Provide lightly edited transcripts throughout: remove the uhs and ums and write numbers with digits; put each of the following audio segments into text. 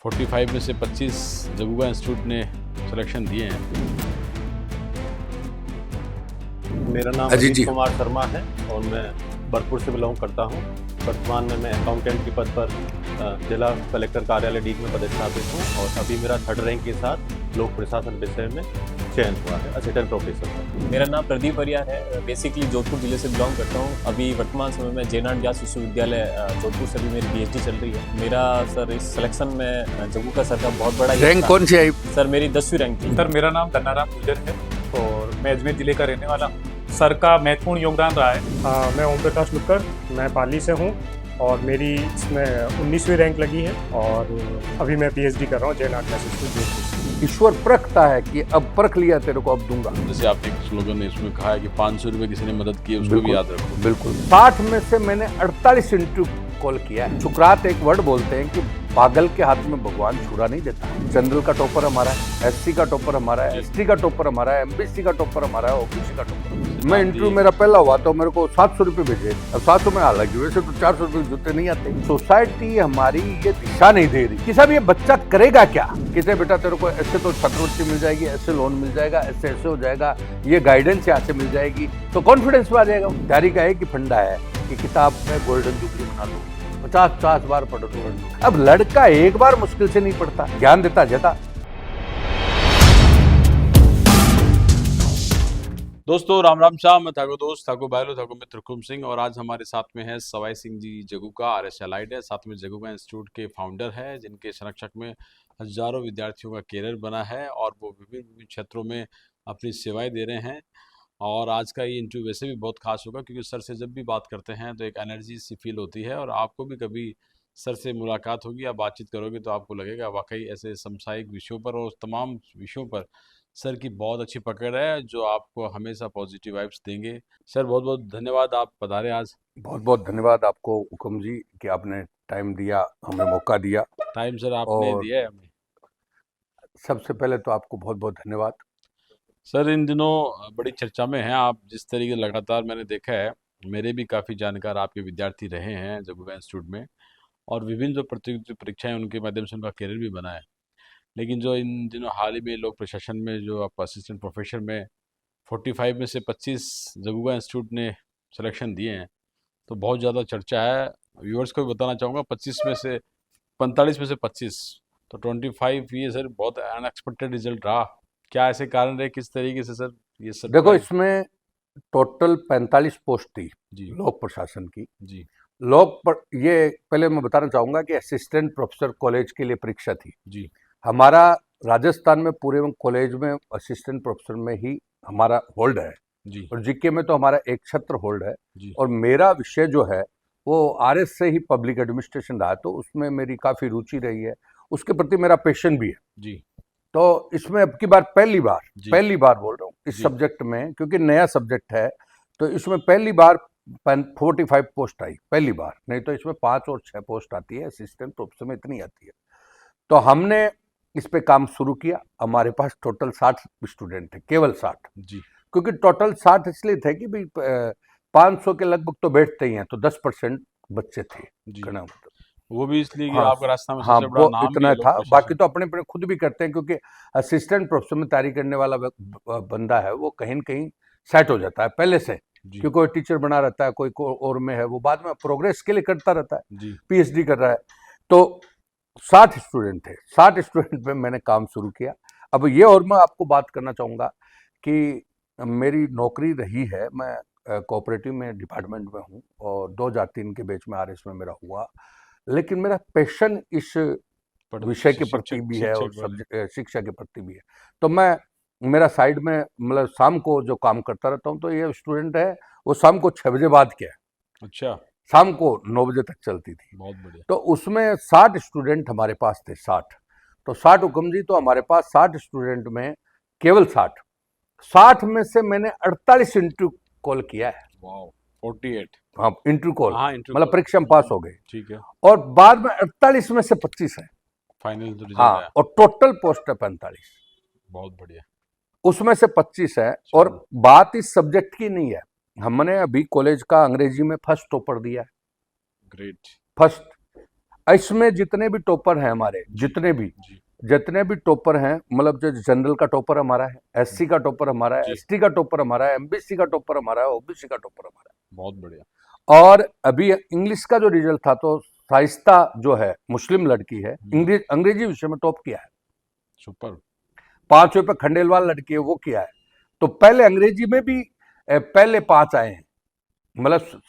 45 में से 25 जगुगा इंस्टीट्यूट ने सिलेक्शन दिए हैं। मेरा नाम अजीत कुमार शर्मा है और मैं भरतपुर से बिलोंग करता हूँ। वर्तमान में मैं अकाउंटेंट के पद पर जिला कलेक्टर कार्यालय डीग में पदस्थापित हूँ और अभी मेरा 3rd रैंक के साथ लोक प्रशासन विषय में चयन हुआ है असिस्टेंट प्रोफेसर का। मेरा नाम प्रदीप परियार है। बेसिकली जोधपुर जिले से बिलोंग करता हूँ। अभी वर्तमान समय में जयनारायण व्यास विश्वविद्यालय जोधपुर से भी मेरी PhD चल रही है। मेरा सर इस सिलेक्शन में जगुगा सर का बहुत बड़ा रैंक कौन सी आई? सर मेरी 10वीं रैंक थी। सर मेरा नाम धन्नाराम गुर्जर है और मैं अजमेर जिले का रहने वाला हूँ। सर का महत्वपूर्ण योगदान रहा है। मैं ओम प्रकाश लुक्कर, मैं पाली से हूँ और मेरी इसमें 19वीं रैंक लगी है और अभी मैं PhD कर रहा हूँ जयनारायण व्यास विश्वविद्यालय। ईश्वर परखता है कि अब परख लिया तेरे को, अब दूंगा। जैसे आपने एक स्लोगन ने इसमें कहा है कि 500 रुपये किसी ने मदद की, उसको भी याद रखो। बिल्कुल। 60 में से मैंने 48 इंटरव्यू कॉल किया है। सुकरात एक वर्ड बोलते हैं कि पागल के हाथ में भगवान छुरा नहीं देता। जनरल का टॉपर हमारा है, SC का टॉपर हमारा है, ST का टॉपर हमारा है, MBC का टॉपर हमारा है, OBC का टॉपर। मैं इंटरव्यू मेरा पहला हुआ तो मेरे को 700 रुपये भेजे। अब 700 में हालांकि वैसे तो 400 रुपये जूते नहीं आते। सोसाइटी हमारी ये दिशा नहीं दे रही कि साहब ये बच्चा करेगा क्या। किसे बेटा तेरे को ऐसे तो छात्रवृत्ति मिल जाएगी, ऐसे लोन मिल जाएगा, ऐसे ऐसे हो जाएगा, ये गाइडेंस यहाँ से मिल जाएगी, तो कॉन्फिडेंस में आ जाएगा। तैयारी का एक ही फंडा है कि किताब में गोल्डन जुबली बना लो, 50 बार पढ़ लो। अब लड़का एक बार मुश्किल से नहीं पढ़ता, ज्ञान देता जाता। दोस्तों राम राम शाह, मैं ठाकुर दोस्त ठाकुर बायलो ठाकुर मित्र हुकुम सिंह और आज हमारे साथ में है सवाई सिंह जी जगुगा RS एलाइड है, साथ में जगुगा इंस्टीट्यूट के फाउंडर है जिनके संरक्षक में हजारों विद्यार्थियों का कैरियर बना है और वो विभिन्न क्षेत्रों में अपनी सेवाएं दे रहे हैं। और आज का ये इंटरव्यू वैसे भी बहुत खास होगा क्योंकि सर से जब भी बात करते हैं तो एक एनर्जी सी फील होती है और आपको भी कभी सर से मुलाकात होगी या बातचीत करोगे तो आपको लगेगा वाकई ऐसे समसामयिक विषयों पर और तमाम विषयों पर सर की बहुत अच्छी पकड़ है जो आपको हमेशा पॉजिटिव वाइब्स देंगे। सर बहुत बहुत धन्यवाद, आप पधारे आज। बहुत बहुत धन्यवाद आपको हुकुम जी कि आपने टाइम दिया, हमें मौका दिया। टाइम सर आपने दिया है हमें। सबसे पहले तो आपको बहुत बहुत धन्यवाद। सर इन दिनों बड़ी चर्चा में हैं आप, जिस तरीके लगातार मैंने देखा है, मेरे भी काफ़ी जानकार आपके विद्यार्थी रहे हैं जगुगा इंस्टीट्यूट में और विभिन्न जो प्रतियोगिता परीक्षाएं उनके माध्यम से उनका करियर भी बना है। लेकिन जो इन दिनों हाल ही में लोक प्रशासन में जो आप असिस्टेंट प्रोफेसर में 45 में से 25 जगुगा इंस्टीट्यूट ने सिलेक्शन दिए हैं तो बहुत ज़्यादा चर्चा है। व्यूअर्स को भी बताना चाहूँगा 45 में से 25 तो 25 ये सर बहुत अनएक्सपेक्टेड रिजल्ट रहा। क्या ऐसे कारण रहे, किस तरीके से सर ये सब? देखो इसमें टोटल 45 पोस्ट थी जी लोक प्रशासन की। जी ये पहले मैं बताना चाहूंगा कि असिस्टेंट प्रोफेसर कॉलेज के लिए परीक्षा थी जी हमारा। राजस्थान में पूरे कॉलेज में असिस्टेंट प्रोफेसर में ही हमारा होल्ड है जी और GK में तो हमारा एक छत्र होल्ड है जी और मेरा विषय जो है वो RS से ही पब्लिक एडमिनिस्ट्रेशन रहा, तो उसमें मेरी काफ़ी रुचि रही है, उसके प्रति मेरा पैशन भी है। जी तो इसमें अब की बार पहली बार बोल रहा हूँ इस जी। सब्जेक्ट में, क्योंकि नया सब्जेक्ट है तो इसमें पहली बार 45 पोस्ट आई, पहली बार। नहीं तो इसमें 5 और 6 पोस्ट आती है, असिस्टेंट प्रोफेसर में इतनी आती है। तो हमने इस पे काम शुरू किया। हमारे पास टोटल 60 स्टूडेंट थे, केवल 60, जी क्योंकि टोटल 60 इसलिए थे कि भाई 500 के लगभग तो बैठते ही हैं, तो 10% बच्चे थे जी। कहना मतलब। वो भी इसलिए कि हाँ, आपका रास्ता में हाँ सबसे बड़ा वो नाम भी इतना है था। लोक बाकी प्रशासन। तो अपने अपने खुद भी करते हैं, क्योंकि असिस्टेंट प्रोफेसर में तैयारी करने वाला बंदा है वो कहीं न कहीं सेट हो जाता है पहले से, जी कि कोई टीचर बना रहता है, कोई और में है, वो बाद में प्रोग्रेस के लिए करता रहता है, जी PhD कर रहा है। तो 60 स्टूडेंट थे, 60 स्टूडेंट पे मैंने काम शुरू किया। अब ये और मैं आपको बात करना चाहूँगा कि मेरी नौकरी रही है, मैं कोऑपरेटिव में डिपार्टमेंट में हूँ और 2003 के बैच में RS में मेरा हुआ। लेकिन मेरा पैशन इस विषय के प्रति भी है और सब्जेक्ट शिक्षा के प्रति भी है। तो मेरा साइड में मतलब शाम को जो काम करता रहता हूँ, तो ये स्टूडेंट है वो शाम को 6 बजे बाद के है, अच्छा शाम को 9 बजे तक चलती थी। बहुत बढ़िया। तो उसमें 60 स्टूडेंट हमारे पास थे, 60। तो 60 हुक्म जी, तो हमारे पास 60 स्टूडेंट में केवल 60 में से मैंने 48 इंटरव्यू कॉल किया है। वाओ 48। हाँ इंटरव्यू कॉल, हाँ इंटरव्यू मतलब परीक्षा में पास हो गए। ठीक है, और बाद में 48 में से 25 है। फाइनल तो रिजल्ट हाँ, आया। और टोटल पोस्ट है 45, बहुत बढ़िया। उसमें से 25 है। और बात इस सब्जेक्ट की नहीं है, हमने अभी कॉलेज का अंग्रेजी में फर्स्ट टॉपर दिया है, ग्रेट। फर्स्ट। इसमें जितने भी टॉपर हैं हमारे, जितने भी टॉपर हैं, मतलब जो जनरल का टॉपर हमारा है, एससी का टॉपर हमारा है, एसटी का टॉपर हमारा है, एमबीसी का टॉपर हमारा है, ओबीसी का टॉपर हमारा है। बहुत बढ़िया। और अभी इंग्लिश का जो रिजल्ट था तो शाइस्ता जो है मुस्लिम लड़की है, अंग्रेजी विषय में टॉप किया है। सुपर। 5 रुपये खंडेलवाल लड़की है, वो किया है। तो पहले अंग्रेजी में भी पहले 5 आए हैं, मतलब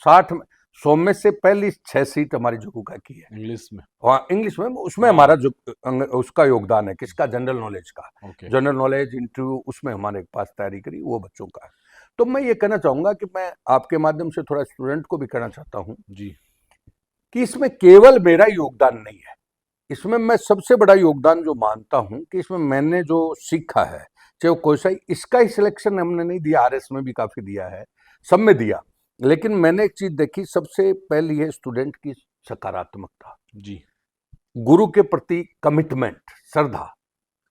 100 में से पहली 6 सीट हमारी जगूका की है इंग्लिश में। हाँ, इंग्लिश में, उसमें हमारा जो उसका योगदान है, किसका, जनरल नॉलेज का। जनरल नॉलेज इंटरव्यू उसमें हमारे पास तैयारी करी वो बच्चों का है। तो मैं ये कहना चाहूंगा कि मैं आपके माध्यम से थोड़ा स्टूडेंट को भी कहना चाहता हूँ जी कि इसमें केवल मेरा योगदान नहीं है, इसमें मैं सबसे बड़ा योगदान जो मानता हूं कि इसमें मैंने जो सीखा है, चाहे वो कोई सा, इसका ही सिलेक्शन हमने नहीं दिया, आरएस में भी काफी दिया है, सब में दिया, लेकिन मैंने एक चीज देखी, सबसे पहली है स्टूडेंट की सकारात्मकता जी, गुरु के प्रति कमिटमेंट, श्रद्धा।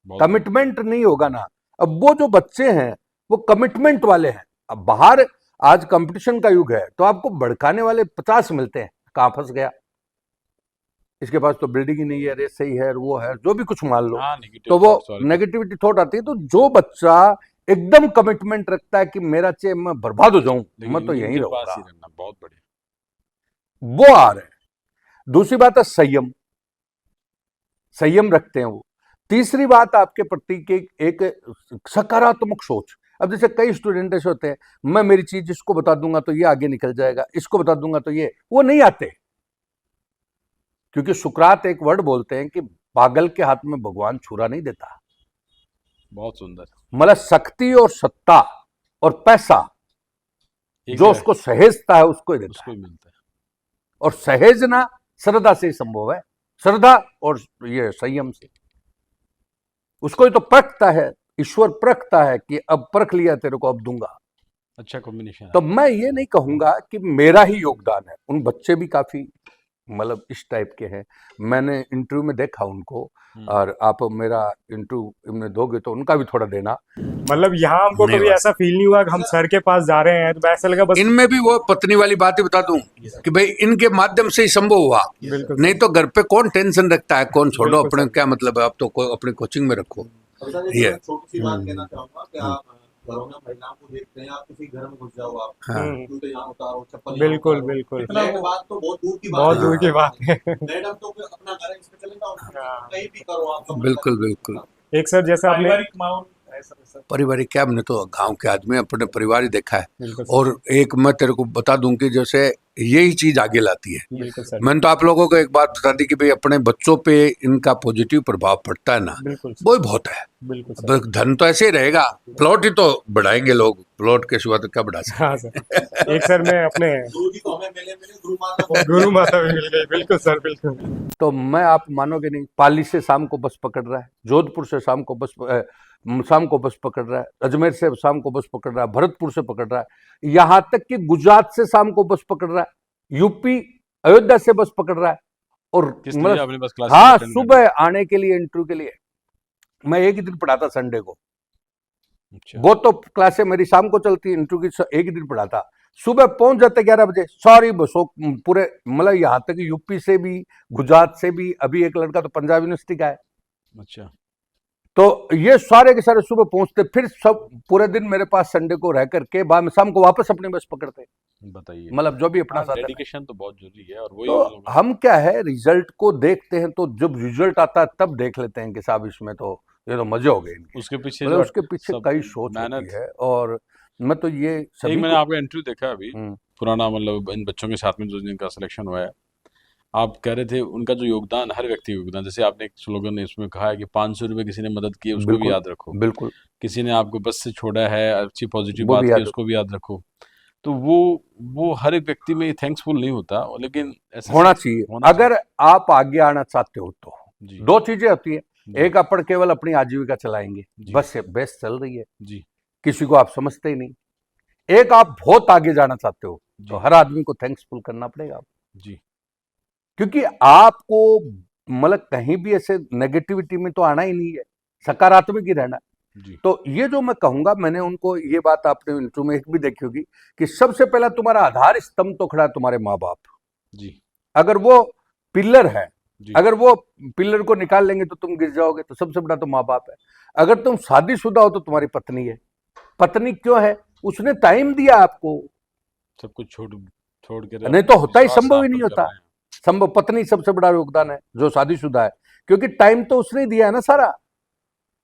कमिटमेंट नहीं होगा ना, अब वो जो बच्चे हैं वो कमिटमेंट वाले हैं। अब बाहर आज कंपटीशन का युग है, तो आपको भड़काने वाले 50 मिलते हैं, कहां फंस गया, इसके पास तो बिल्डिंग ही नहीं है, रेस सही है, वो है, जो भी कुछ मान लो, तो वो नेगेटिविटी थॉट आती है। तो जो बच्चा एकदम कमिटमेंट रखता है कि मेरा चाहे मैं बर्बाद हो जाऊं, मैं तो यहीं रहूंगा, बहुत बढ़िया, वो आ रहे हैं। दूसरी बात है संयम, संयम रखते हैं वो। तीसरी बात आपके प्रति के एक सकारात्मक सोच। अब जैसे कई स्टूडेंट ऐसे होते हैं, मैं मेरी चीज इसको बता दूंगा तो ये आगे निकल जाएगा, इसको बता दूंगा तो ये, वो नहीं आते, क्योंकि सुकरात एक वर्ड बोलते हैं कि पागल के हाथ में भगवान छुरा नहीं देता। बहुत सुंदर। मतलब शक्ति और सत्ता और पैसा जो उसको सहेजता है उसको ही देता है, मिलता है। और सहेजना श्रद्धा से ही संभव है, श्रद्धा और ये संयम से। उसको ही तो परखता है, ईश्वर परखता है कि अब परख लिया तेरे को, अब दूंगा। अच्छा कॉम्बिनेशन। तो मैं ये नहीं कहूंगा कि मेरा ही योगदान है, उन बच्चे भी काफी मतलब इस टाइप के हैं, मैंने इंटरव्यू में देखा उनको, और आप मेरा इंटरव्यू में दोगे तो उनका भी थोड़ा देना। मतलब यहाँ हमको कभी ऐसा फील नहीं हुआ कि हम सर के पास जा रहे हैं, तो ऐसा लगा बस। इनमें भी वो पत्नी वाली बात ही बता दूं कि भाई इनके माध्यम से ही संभव हुआ, नहीं तो घर पे कौन टेंशन रखता है, कौन छोड़ो अपने, क्या मतलब है, आप तो अपने कोचिंग में रखो। ये छोटी सी बात कहना चाहूंगा कि आप घरों में महिलाओं को देखते हैं, आप किसी घर में घुस जाओ, आप जूते यहाँ उतारो, चप्पल, बिल्कुल बिल्कुल, बात तो बहुत दूर की बात, बहुत दूर की बात है। मैडम तो अपना घर है, इसमें चले जाओ, कहीं भी करो आप। बिल्कुल बिल्कुल। एक सर जैसा आपने पारिवारिक, क्या, हमने तो गांव के आदमी अपने परिवार ही देखा है। और एक मैं तेरे को बता दूं कि जैसे यही चीज आगे लाती है। मैंने तो आप लोगों को एक बात बता दी कि भाई अपने बच्चों पे इनका पॉजिटिव प्रभाव पड़ता है ना, वो बहुत है। धन तो ऐसे ही रहेगा, प्लॉट ही तो बढ़ाएंगे लोग, प्लॉट के सिवा तो क्या बढ़ा सकते। हाँ सर, एक सर मैं अपने गुरु जी को हमें मिले गुरु माता भी मिल गई। बिल्कुल सर, बिल्कुल। तो मैं, आप मानोगे नहीं, पाली से शाम को बस पकड़ रहा है, जोधपुर से शाम को बस पकड़ रहा है, अजमेर से शाम को बस पकड़ रहा है, भरतपुर से पकड़ रहा है, यहां तक कि गुजरात से शाम को बस पकड़ रहा है, यूपी अयोध्या से बस पकड़ रहा है। और मतलब हाँ, सुबह आने के लिए, इंटरव्यू के लिए। मैं एक ही दिन पढ़ाता, संडे को। वो तो क्लासें मेरी शाम को चलती, इंटरव्यू की एक ही दिन पढ़ाता। सुबह पहुंच जाते 11 बजे, सारी बसों पूरे, मतलब यहाँ तक यूपी से भी, गुजरात से भी, अभी एक लड़का तो पंजाब यूनिवर्सिटी का है। अच्छा। तो ये सारे के सारे सुबह पहुंचते, फिर सब पूरे दिन मेरे पास संडे को रह करके बाद में शाम को वापस अपनी बस पकड़ते। बताइए, मतलब जो भी अपना डेडिकेशन तो बहुत जरूरी है। और वही तो हम क्या है, रिजल्ट को देखते हैं, तो जब रिजल्ट आता है तब देख लेते हैं कि साहब इसमें तो ये तो मजे हो गए इनके। उसके पीछे मतलब उसके पीछे कई सोच होती है। और मैं तो ये सभी मैंने आपका इंटरव्यू देखा अभी पुराना, मतलब इन बच्चों के साथ में जो जिनका सिलेक्शन हुआ है, आप कह रहे थे उनका जो योगदान, हर व्यक्ति का योगदान, जैसे आपने एक स्लोगन इसमें कहा है कि 500 रुपए किसी ने मदद की, उसको भी याद रखो। बिल्कुल। किसी ने आपको बस से छोड़ा है, अच्छी पॉजिटिव बात की, उसको भी याद रखो। तो वो हर एक व्यक्ति में थैंकफुल नहीं होता, लेकिन ऐसा होना चाहिए। अगर आप आगे आना चाहते हो तो दो चीजें होती है, एक अपन केवल अपनी आजीविका चलाएंगे, बस से बेस चल रही है जी, किसी को आप समझते ही नहीं। एक आप बहुत आगे जाना चाहते हो तो हर आदमी को थैंक्सफुल करना पड़ेगा जी, क्योंकि आपको मतलब कहीं भी ऐसे नेगेटिविटी में तो आना ही नहीं है, सकारात्मक ही रहना जी। तो ये जो मैं कहूंगा, मैंने उनको ये बात आपने इंटरव्यू में एक भी देखी होगी कि सबसे पहला तुम्हारा आधार स्तंभ तो खड़ा है तुम्हारे माँ बाप जी। अगर वो पिलर है जी। अगर वो पिलर को निकाल लेंगे तो तुम गिर जाओगे। तो सबसे बड़ा तो माँ बाप है। अगर तुम शादीशुदा हो तो तुम्हारी पत्नी है। पत्नी क्यों है? उसने टाइम दिया आपको, सब कुछ छोड़ छोड़ के नहीं तो होता ही, विश्वास संभव ही आप नहीं पर कर होता। रहे हैं। संभव, पत्नी सबसे बड़ा योगदान है जो शादीशुदा है, क्योंकि टाइम तो उसने ही दिया है ना सारा।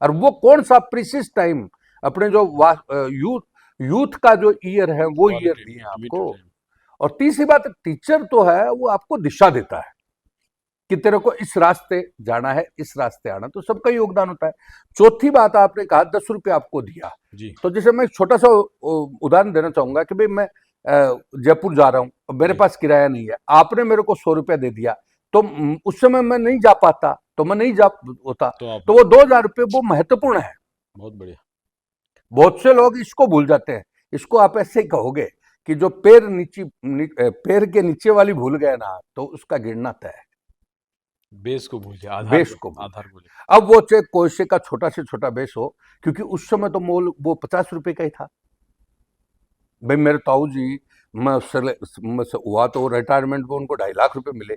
और वो कौन सा प्रीसियस टाइम, अपने जो यूथ यूथ का जो ईयर है वो ईयर क्वालिटी दिए हैं me आपको। too time। और तीसरी बात, टीचर तो है वो आपको दिशा देता है कि तेरे को इस रास्ते जाना है, इस रास्ते आना, तो सबका योगदान होता है। चौथी बात, आपने कहा 10 रुपये आपको दिया, जी। तो जैसे मैं एक छोटा सा उदाहरण देना चाहूंगा कि भाई मैं जयपुर जा रहा हूँ, मेरे जी। पास किराया नहीं है, आपने मेरे को 100 रुपया दे दिया, तो उस समय मैं नहीं जा पाता, तो मैं नहीं जा होता, तो आप तो वो 2000 रुपये वो महत्वपूर्ण है। बहुत बढ़िया। बहुत से लोग इसको भूल जाते हैं। इसको आप ऐसे ही कहोगे कि जो पैर पैर के नीचे वाली भूल गए ना, तो उसका गिरना तय है। बेस को भूलिए, बेस को भूलिए। आधार भूलिए। अब वो चाहे कोयसे का छोटा से छोटा बेस हो, क्योंकि उस समय तो मोल वो 50 रुपए का ही था। भाई मेरे ताऊ जी, मैं हुआ तो रिटायरमेंट में उनको 2.5 लाख रुपए मिले,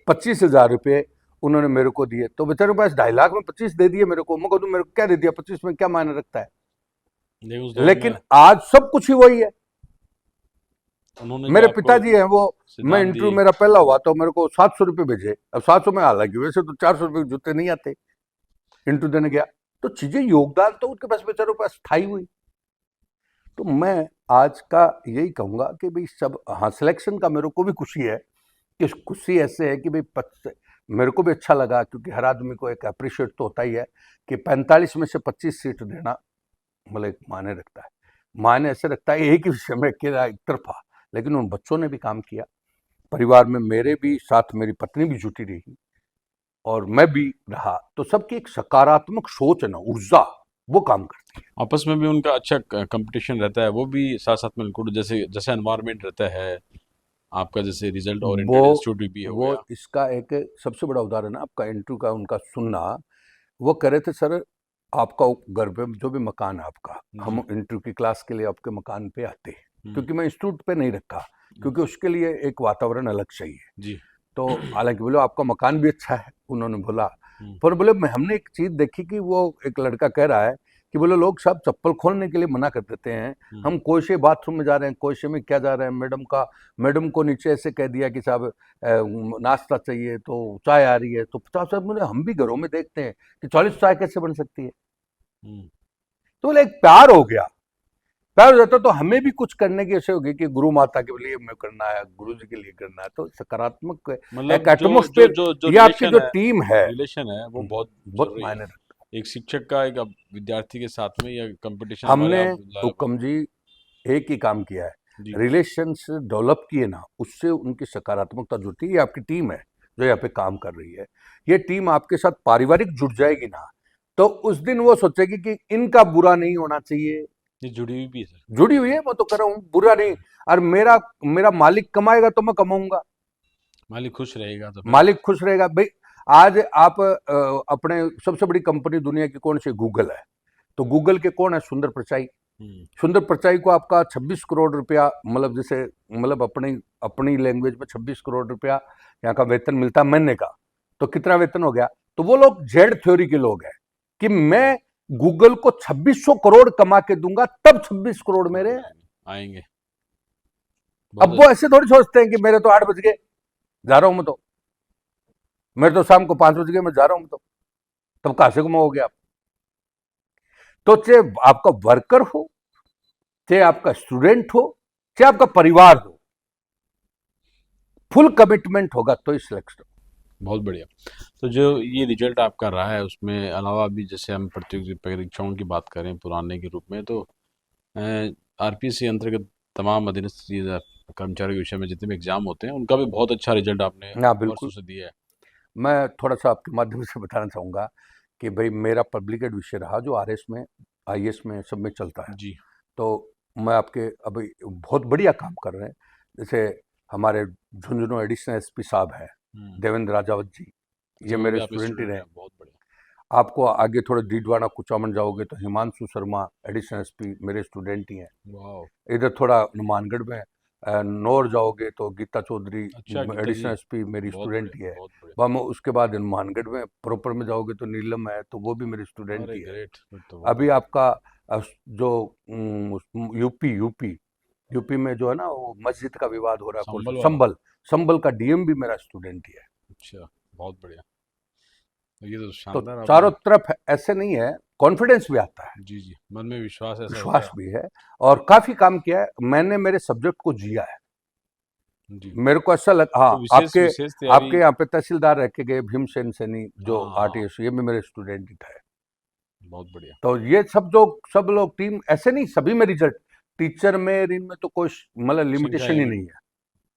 25,000 रुपये उन्होंने मेरे को दिए, तो बेचारे के पास 2.5 लाख में 25 दे दिए मेरे को। मैं कहूँ मेरे को क्या दे दिया, 25 में क्या मायने रखता है। नहीं, उस दौर लेकिन में आज सब कुछ ही वही है। उन्होंने जो मेरे आपको पिताजी हैं, वो मैं सिद्धांत इंटरव्यू दिए। मेरा पहला हुआ तो मेरे को 700 रुपये भेजे। अब 700 में, हालांकि वैसे तो 400 रुपये के जूते नहीं आते, इंटरव्यू देने गया तो चीजें, योगदान तो उनके पास बेचारों के पास स्थायी हुई। तो मैं आज का यही कहूंगा कि भाई सब, हाँ सिलेक्शन का मेरे को भी खुशी है, कि खुशी ऐसे है कि भाई मेरे को भी अच्छा लगा, क्योंकि हर आदमी को एक अप्रिशिएट तो होता ही है कि 45 में से 25 सीट देना मतलब एक मायने रखता है। मायने ऐसे रखता है, एक ही विषय में अकेला एक तरफा, लेकिन उन बच्चों ने भी काम किया, परिवार में मेरे भी साथ मेरी पत्नी भी जुटी रही और मैं भी रहा, तो सबकी एक सकारात्मक सोच है ना, ऊर्जा, वो काम करती है। आपस में भी उनका अच्छा कंपटीशन रहता है, वो भी साथ साथ में इंक्लूड, जैसे जैसे एनवायरनमेंट रहता है आपका, जैसे रिजल्ट ओरिएंटेड इंस्टीट्यूट भी हो वो गया। इसका एक सबसे बड़ा उदाहरण है आपका इंटरव्यू का उनका सुनना। वो कह रहे थे, सर आपका घर पे जो भी मकान है आपका, हम इंटरव्यू की क्लास के लिए आपके मकान पे आते हैं, क्योंकि मैं इंस्टीट्यूट पे नहीं रखा, क्योंकि उसके लिए एक वातावरण अलग चाहिए जी। तो हालांकि बोलो आपका मकान भी अच्छा है, उन्होंने बोला, पर बोले हमने एक चीज देखी कि वो एक लड़का कह रहा है कि बोले लोग सब चप्पल खोलने के लिए मना कर देते हैं, हम कोयशे बाथरूम में जा रहे हैं, कोयशे में क्या जा रहे हैं, मैडम को नीचे ऐसे कह दिया कि साहब नाश्ता चाहिए तो चाय आ रही है, तो 50 साहब बोले हम भी घरों में देखते हैं कि 40 चाय कैसे बन सकती है। तो बोले एक प्यार हो गया, प्यार हो जाता तो हमें भी कुछ करने की ऐसे होगी कि गुरु माता के लिए मैं करना है, गुरु जी के लिए करना है, तो सकारात्मक मतलब एक एटमोस्फेयर, ये आपकी जो टीम है, रिलेशन है वो बहुत बहुत जरूरी मायने है। रखता है। एक शिक्षक का एक विद्यार्थी के साथ में, या कंपटीशन हमने हुक्म जी एक ही काम किया है, रिलेशन से डेवलप किए ना, उससे उनकी सकारात्मकता जुड़ती है। ये आपकी टीम है जो यहाँ पे काम कर रही है, ये टीम आपके साथ पारिवारिक जुड़ जाएगी ना, तो उस दिन वो सोचेगी कि इनका बुरा नहीं होना चाहिए। ये जुड़ी हुई भी है सर, जुड़ी हुई है, मैं तो कर रहा हूँ, बुरा नहीं। और मेरा मालिक कमाएगा तो मैं कमाऊंगा, मालिक खुश रहेगा तो मालिक खुश रहेगा। भाई आज आप अपने सबसे बड़ी कंपनी दुनिया की कौन सी, गूगल है, तो गूगल के कौन है, सुंदर पिचाई। सुंदर पिचाई को आपका 26 करोड़ रुपया, मतलब जैसे मतलब अपनी लैंग्वेज में 26 करोड़ रुपया यहाँ का वेतन मिलता है महीने का, तो कितना वेतन हो गया। तो वो लोग जेड थ्योरी के लोग हैं कि मैं गूगल को 2600 करोड़ कमा के दूंगा, तब 26 करोड़ मेरे आएंगे। अब वो ऐसे थोड़ी सोचते हैं कि मेरे तो 8 बज गए जा रहा हूं मैं, तो मेरे तो शाम को 5 बज गए मैं जा रहा हूं, तो तब कहां से कमाओगे आप। तो चाहे आपका वर्कर हो, चाहे आपका स्टूडेंट हो, चाहे आपका परिवार हो, फुल कमिटमेंट होगा तो इस सिलेक्शन। बहुत बढ़िया। तो जो ये रिजल्ट आपका रहा है, उसमें अलावा भी जैसे हम प्रतियोगी परीक्षाओं की बात करें पुराने के रूप में, तो आरपीएससी अंतर्गत तमाम अधीनस्थ कर्मचारी के विषय में जितने भी एग्जाम होते हैं, उनका भी बहुत अच्छा रिजल्ट आपने वर्षों से दिया है। मैं थोड़ा सा आपके माध्यम से बताना चाहूँगा कि भाई मेरा पब्लिक एड विषय रहा, जो आरएस में, आईएएस में, सब में चलता है जी। तो मैं आपके अभी बहुत बढ़िया काम कर रहे हैं। जैसे हमारे झुंझुनू एडिशनल एसपी साहब है देवेंद्र राजावत जी, ये मेरे स्टूडेंट ही रहे। बहुत बढ़िया। आपको आगे थोड़ा डीडवाना कुचामन जाओगे तो हिमांशु शर्मा एडिशनल एसपी मेरे स्टूडेंट ही हैं। इधर थोड़ा हनुमानगढ़ में नौर जाओगे तो गीता चौधरी अच्छा गीता जी, एडिशनल एसपी मेरी बहुत स्टूडेंट बढ़िया, ही है। बहुत बढ़िया। वहाँ में उसके बाद हनुमानगढ़ में प्रॉपर में जाओगे तो नीलम है, तो वो भी मेरी स्टूडेंट अरे ही है। ग्रेट, फिर तो बहुत अभी आपका जो यूपी में जो है ना वो मस्जिद का विवाद हो रहा है, कौन संभल सा, वाला, संभल का डीएम भी मेरा स्टूडेंट ही है। अच्छा बहुत बढ़िया। तो ये तो तो शानदार आपने, चारों तरफ ऐसे नहीं है, कॉन्फिडेंस भी आता है, जी जी, मन में विश्वास ऐसा होता विश्वास है, भी है, और काफी काम किया है मैंने, मेरे सब्जेक्ट को जिया है। जी। मेरे को ऐसा लग, हाँ, तो विशेष आपके विशेष तैयारी, आपके यहाँ पे तहसीलदार रह के गए भीमसेन सैनी जो हाँ आरटीएस, ये भी मेरे स्टूडेंट ही थे। बहुत बढ़िया, तो ये सब लोग टीम ऐसे नहीं, सभी में रिजल्ट, टीचर में इनमें तो कोई मतलब लिमिटेशन संख्या ही है, नहीं है,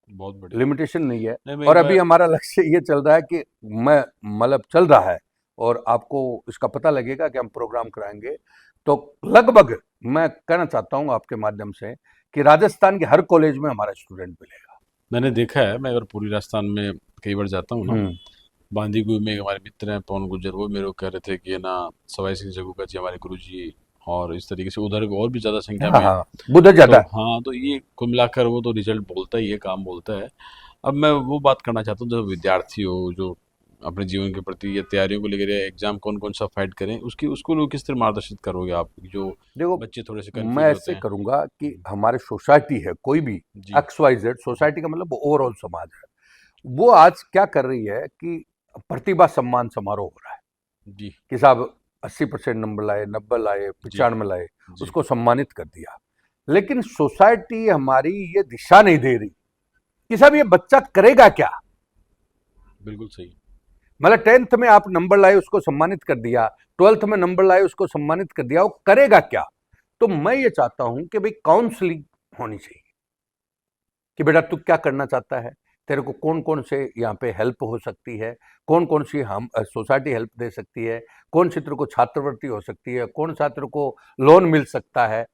बहुत बढ़िया। लिमिटेशन नहीं है। नहीं मैं और एक अभी बार, हमारा लक्ष्य ये चल रहा है कि मैं मतलब चल रहा है, और आपको इसका पता लगेगा कि हम प्रोग्राम कराएंगे। तो लगभग मैं कहना चाहता हूँ आपके माध्यम से कि राजस्थान के हर कॉलेज में हमारा स्टूडेंट मिलेगा। मैंने देखा है, मैं अगर पूरी राजस्थान में कई बार जाता हूँ ना, बांदीकुई में एक हमारे मित्र हैं पवन गुज्जर, वो मेरे को कह रहे थे कि ये ना सवाई सिंह जगूका जी हमारे गुरु जी, और इस तरीके से उधर और भी ज़्यादा संख्या हाँ में, हाँ, बुद्ध तो ज्यादा है। हाँ, तो ये कुल मिलाकर वो तो रिजल्ट बोलता ही है, काम बोलता है। अब मैं वो बात करना चाहता हूँ, जो विद्यार्थी हो, जो अपने जीवन के प्रति या तैयारियों को लेकर, या एग्जाम कौन कौन सा फाइट करें, उसकी उसको लोग किस तरह मार्गदर्शित करोगे आप, जो देखो, बच्चे थोड़े से मैं कंफ्यूज होते ऐसे हैं? करूंगा कि हमारे सोसाइटी है, कोई भी जी XYZ सोसाइटी का मतलब ओवरऑल समाज है, वो आज क्या कर रही है कि प्रतिभा सम्मान समारोह हो रहा है जी कि साहब 80% नंबर लाए, 90 लाए, जी 95 लाए, जी, उसको सम्मानित कर दिया। लेकिन सोसाइटी हमारी ये दिशा नहीं दे रही कि साहब ये बच्चा करेगा क्या। बिल्कुल सही, मतलब 10th में आप नंबर लाए उसको सम्मानित कर दिया, 12th में नंबर लाए उसको सम्मानित कर दिया, वो करेगा क्या। तो मैं ये चाहता हूं कि भाई काउंसलिंग होनी चाहिए कि बेटा तू क्या करना चाहता है, तेरे को कौन कौन से यहाँ पे हेल्प हो सकती है, कौन कौन सी हम सोसाइटी हेल्प दे सकती है, कौन सी तेरे को छात्रवृत्ति हो सकती है, कौन सा तेरे को लोन मिल सकता है।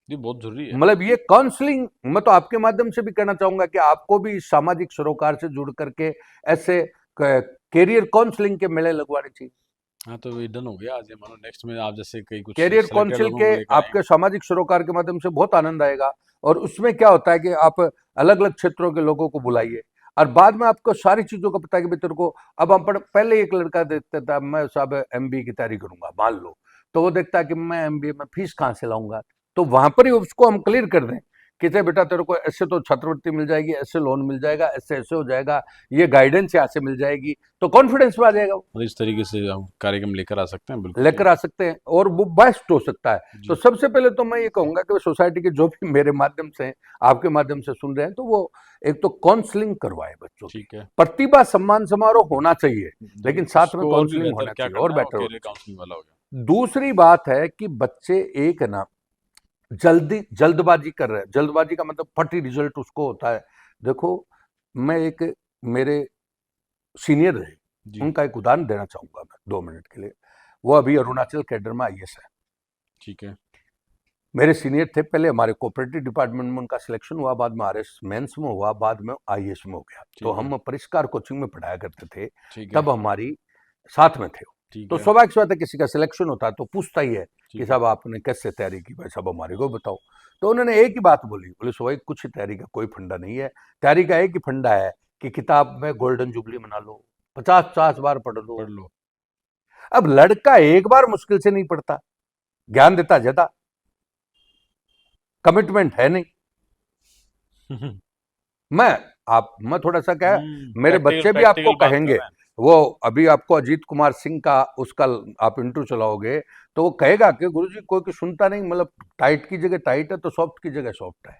ये बहुत जरूरी है। मतलब ये काउंसलिंग मैं तो आपके माध्यम से भी कहना चाहूंगा कि आपको भी इस सामाजिक सरोकार से जुड़ करके ऐसे कैरियर काउंसलिंग के मेले लगवाने चाहिए। हाँ तो ये डन हो गया, आज ये मानो नेक्स्ट में आप जैसे कई कुछ कैरियर सेलेक्टेड काउंसिल लोगों के को लेकर आएंगे। आपके सामाजिक सरोकार के माध्यम से बहुत आनंद आएगा, और उसमें क्या होता है कि आप अलग अलग क्षेत्रों के लोगों को बुलाइए, और बाद में आपको सारी चीजों का पता है कि भाई तेरे को, अब हम पहले एक लड़का देखता था, मैं साहब MBA की तैयारी करूंगा मान लो, तो वो देखता है कि मैं MBA में फीस कहाँ से लाऊंगा, तो वहां पर ही उसको हम क्लियर कर दें कि बेटा तेरे को ऐसे तो छात्रवृत्ति मिल जाएगी, ऐसे लोन मिल जाएगा, ऐसे ऐसे हो जाएगा, ये गाइडेंस यहाँ से मिल जाएगी, तो कॉन्फिडेंस में आ जाएगा, और इस तरीके से हम कार्यक्रम लेकर आ सकते हैं, बिल्कुल लेकर आ सकते हैं, और वो बेस्ट हो सकता है। जी तो सबसे पहले तो मैं ये कहूंगा कि सोसाइटी के जो भी मेरे माध्यम से आपके माध्यम से सुन रहे हैं, तो वो एक तो काउंसलिंग करवाए बच्चों की, ठीक है। प्रतिभा सम्मान समारोह होना चाहिए, लेकिन साथ में उसको और भी काउंसलिंग बेहतर होना क्या चाहिए, और करना है, वो बेटर होना कैरियर काउंसलिंग वाला हो गया। चाहिए। दूसरी बात है कि बच्चे एक है ना जल्दबाजी कर रहे हैं, जल्दबाजी का मतलब फटी रिजल्ट उसको होता है। देखो, मैं एक मेरे सीनियर रहे, जी उनका एक उदाहरण देना चाहूंगा मैं 2 मिनट के लिए। वो अभी अरुणाचल कैडर में IAS है, ठीक है, मेरे सीनियर थे, पहले हमारे कोऑपरेटिव डिपार्टमेंट में उनका सिलेक्शन हुआ, बाद में RS मेंस में हुआ, बाद में IAS में हो गया। तो ठीक है, हम परिष्कार कोचिंग में पढ़ाया करते थे, ठीक है, तब हमारी साथ में थे। ठीक तो है, स्वाभाविक सी बात है, किसी का सिलेक्शन होता है तो पूछता ही है कि ठीक है, साहब आपने कैसे तैयारी की, भाई साहब हमारे को बताओ। तो उन्होंने एक ही बात बोली, बोले स्वाभाविक कुछ तैयारी का कोई फंडा नहीं है, तैयारी का एक ही फंडा है कि किताब में गोल्डन जुबली बना लो, 50 बार पढ़ लो। पढ़ लो। अब लड़का एक बार मुश्किल से नहीं पढ़ता, ज्ञान देता ज्यादा, कमिटमेंट है नहीं। मैं थोड़ा सा क्या है, मेरे बच्चे भी आपको कहेंगे, वो अभी आपको अजीत कुमार सिंह का उसका आप इंटरव्यू चलाओगे तो वो कहेगा कि गुरुजी कोई की सुनता नहीं, मतलब टाइट की जगह टाइट है तो सॉफ्ट की जगह सॉफ्ट है।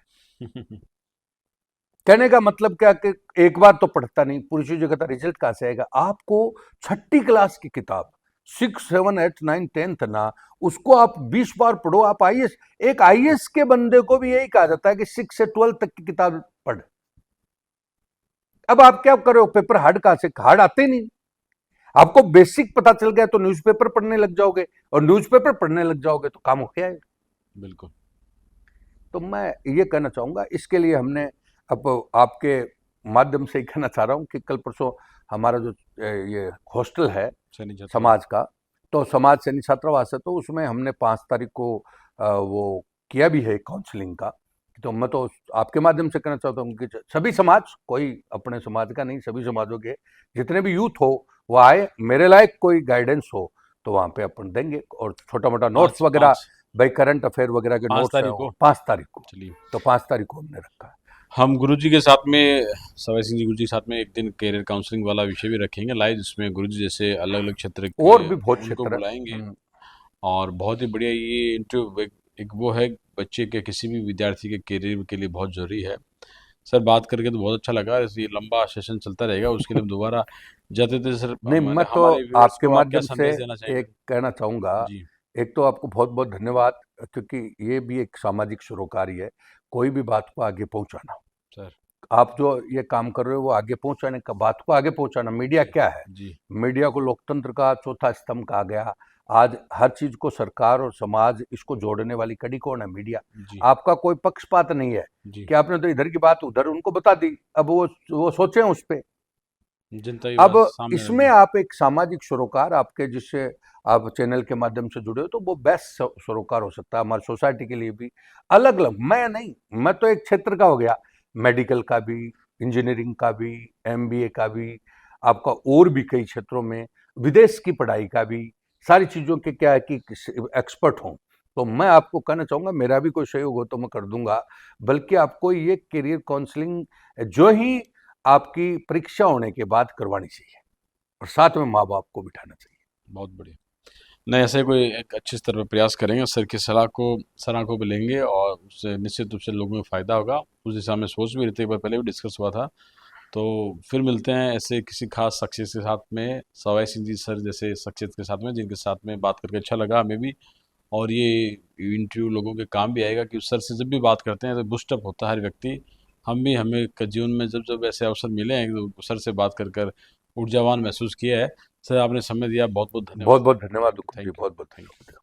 कहने का मतलब क्या कि एक बार तो पढ़ता नहीं, पूरी चीजों का रिजल्ट कहां से आएगा। आपको 6ठी क्लास की किताब 6, 7, 8, 9, 10th ना, उसको आप 20 बार पढ़ो। आप IAS, एक IAS के बंदे को भी यही कहा जाता है कि 6 से 12 तक की किताब पढ़। अब आप क्या करो, पेपर हार्ड कहां से, हार्ड आते नहीं, आपको बेसिक पता चल गया तो न्यूज़पेपर पढ़ने लग जाओगे, और न्यूज़पेपर पढ़ने लग जाओगे तो काम हो गया है। बिल्कुल। तो मैं ये कहना चाहूंगा, इसके लिए हमने अब आपके माध्यम से ही कहना चाह रहा हूं कि कल परसों हमारा जो ये हॉस्टल है समाज का, तो समाज सैनिक छात्रावास है, तो उसमें हमने 5 तारीख को वो किया भी है काउंसलिंग का, तो मैं तो आपके माध्यम से कहना चाहता हूँ कि सभी समाज, कोई अपने समाज का नहीं, सभी समाजों के जितने भी यूथ हो वो आए, मेरे लायक कोई गाइडेंस हो तो वहाँ पे अपन देंगे, और छोटा मोटा नोट्स वगैरह भाई करंट अफेयर वगैरह के 5 नोट्स तारीख को 5 तारीख को, चलिए तो 5 तारीख को हमने रखा है। हम गुरुजी के साथ में, सवाई सिंह जी गुरुजी के साथ में एक दिन कैरियर काउंसलिंग वाला विषय भी रखेंगे लाइव, जिसमें गुरुजी जैसे अलग अलग क्षेत्र के और भी बहुत उनको क्षेत्र बुलाएंगे। और बहुत ही बढ़िया ये इंटरव्यू एक वो है, बच्चे के किसी भी विद्यार्थी के करियर के लिए बहुत जरूरी है। सर बात करके तो बहुत अच्छा लगा, ये लंबा सेशन चलता रहेगा, उसके लिए हम दोबारा जाते थे सर। नहीं, मैं तो हमारे व्यूअर्स आपके को आप क्या माध्यम से संदेश देना चाहेंगे? एक कहना चाहूँगा, जी एक तो आपको बहुत बहुत धन्यवाद, क्योंकि ये भी एक सामाजिक सरोकारी है, कोई भी बात को आगे पहुँचाना। सर आप जो ये काम कर रहे हो वो आगे पहुँचाने का, बात को आगे पहुँचाना। मीडिया क्या है? जी मीडिया को लोकतंत्र का चौथा स्तंभ कहा गया। आज हर चीज को सरकार और समाज इसको जोड़ने वाली कड़ी कौन है? मीडिया। जी आपका कोई पक्षपात नहीं है जी कि आपने तो इधर की बात उधर उनको बता दी, अब वो सोचें उस पे। जनता की अब बात सामने रख इसमें दी। आप एक सामाजिक सरोकार, आपके जिससे आप चैनल के माध्यम से जुड़े हो, तो वो बेस्ट सरोकार हो सकता है हमारी सोसाइटी के लिए भी। अलग अलग मैं नहीं, मैं तो एक क्षेत्र का हो गया, मेडिकल का भी, इंजीनियरिंग का भी, एमबीए का भी, आपका और भी कई क्षेत्रों में विदेश की पढ़ाई का भी, सारी चीज़ों के क्या है कि एक्सपर्ट हूँ। तो मैं आपको कहना चाहूँगा, मेरा भी कोई सहयोग हो तो मैं कर दूंगा, बल्कि आपको ये करियर काउंसलिंग जो ही आपकी परीक्षा होने के बाद करवानी चाहिए, और साथ में माँ बाप को बिठाना चाहिए। बहुत बढ़िया। नहीं, ऐसे कोई एक अच्छे स्तर पर प्रयास करेंगे, सर की सलाह को सर आंखों पे लेंगे और उससे निश्चित रूप से लोगों में फ़ायदा होगा। उस दिशा में सोच भी रहे थे, एक बार पहले भी डिस्कस हुआ था। तो फिर मिलते हैं ऐसे किसी खास शख्सियत के साथ में, सवाई सिंह जी सर जैसे शख्सियत के साथ में, जिनके साथ में बात करके अच्छा लगा हमें भी। और ये इंटरव्यू लोगों के काम भी आएगा कि उस सर से जब भी बात करते हैं तो बूस्टअप होता है हर व्यक्ति। हम भी, हमें जीवन में जब जब ऐसे अवसर मिले हैं तो सर से बात कर कर ऊर्जावान महसूस किया है। सर आपने समय दिया, बहुत बहुत धन्यवाद। बहुत बहुत धन्यवाद, थैंक यू। बहुत बहुत धन्यवाद।